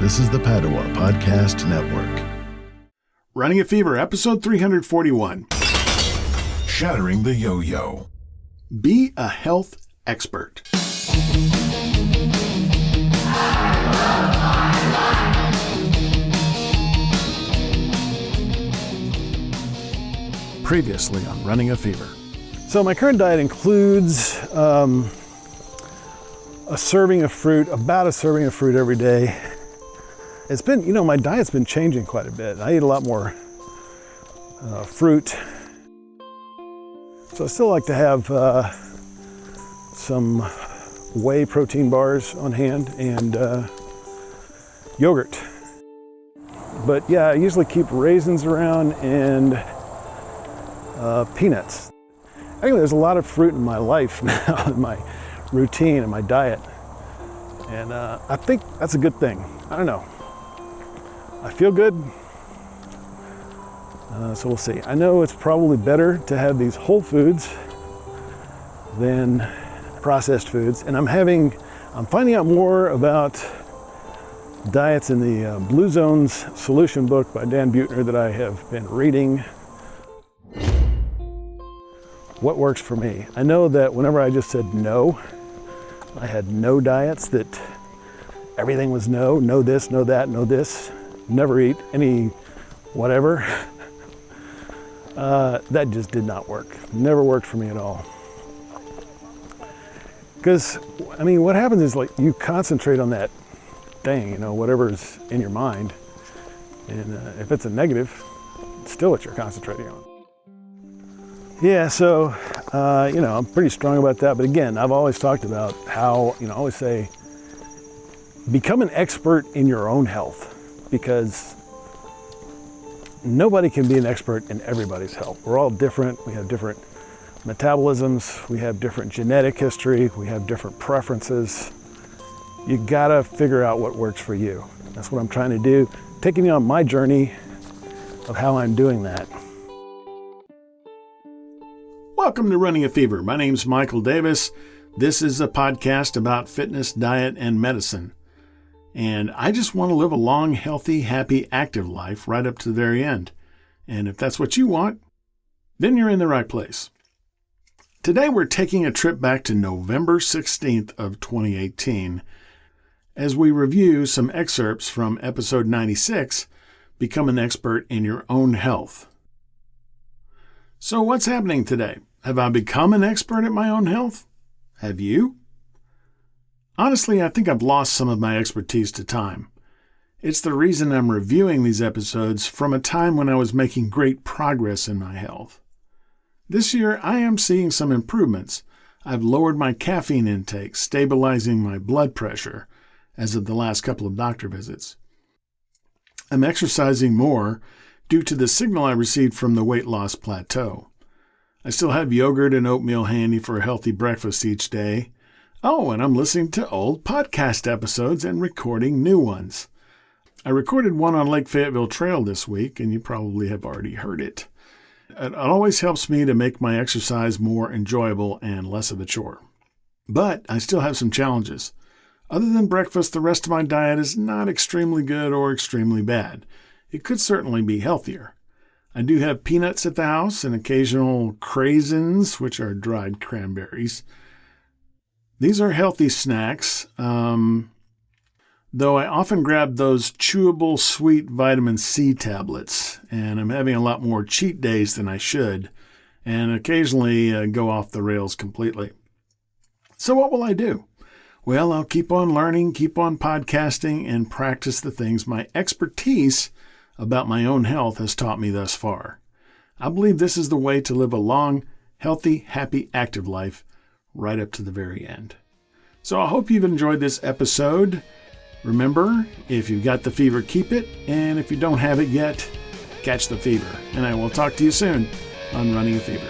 This is the Padua Podcast Network. Running a Fever, episode 341. Shattering the Yo-Yo. Be a health expert. Previously on Running a Fever. So my current diet includes a serving of fruit, about a serving of fruit every day. It's been, my diet's been changing quite a bit. I eat a lot more fruit. So I still like to have some whey protein bars on hand and yogurt. But yeah, I usually keep raisins around and peanuts. Actually, there's a lot of fruit in my life now, in my routine and my diet. And I think that's a good thing. I don't know. I feel good. So we'll see. I know it's probably better to have these whole foods than processed foods. And I'm finding out more about diets in the Blue Zones Solution book by Dan Buettner that I have been reading. What works for me? I know that whenever I just said no, I had no diets, that everything was no this, no that, no this, never eat any whatever. That just did not work. Never worked for me at all. Because, what happens is you concentrate on that thing, whatever's in your mind. And if it's a negative, it's still what you're concentrating on. Yeah, so, I'm pretty strong about that. But again, I've always talked about how, I always say, become an expert in your own health, because nobody can be an expert in everybody's health. We're all different. We have different metabolisms. We have different genetic history. We have different preferences. You gotta figure out what works for you. That's what I'm trying to do, taking you on my journey of how I'm doing that. Welcome to Running a Fever. My name's Michael Davis. This is a podcast about fitness, diet, and medicine. And I just want to live a long, healthy, happy, active life right up to the very end. And if that's what you want, then you're in the right place. Today we're taking a trip back to November 16th of 2018 as we review some excerpts from episode 96, Become an Expert in Your Own Health. So what's happening today? Have I become an expert at my own health? Have you? Honestly, I think I've lost some of my expertise to time. It's the reason I'm reviewing these episodes from a time when I was making great progress in my health. This year, I am seeing some improvements. I've lowered my caffeine intake, stabilizing my blood pressure as of the last couple of doctor visits. I'm exercising more due to the signal I received from the weight loss plateau. I still have yogurt and oatmeal handy for a healthy breakfast each day. Oh, and I'm listening to old podcast episodes and recording new ones. I recorded one on Lake Fayetteville Trail this week, and you probably have already heard it. It always helps me to make my exercise more enjoyable and less of a chore. But I still have some challenges. Other than breakfast, the rest of my diet is not extremely good or extremely bad. It could certainly be healthier. I do have peanuts at the house and occasional craisins, which are dried cranberries. These are healthy snacks, though I often grab those chewable sweet vitamin C tablets, and I'm having a lot more cheat days than I should, and occasionally go off the rails completely. So what will I do? Well, I'll keep on learning, keep on podcasting, and practice the things my expertise about my own health has taught me thus far. I believe this is the way to live a long, healthy, happy, active life right up to the very end. So I hope you've enjoyed this episode. Remember, if you've got the fever, keep it. And if you don't have it yet, catch the fever. And I will talk to you soon on Running a Fever.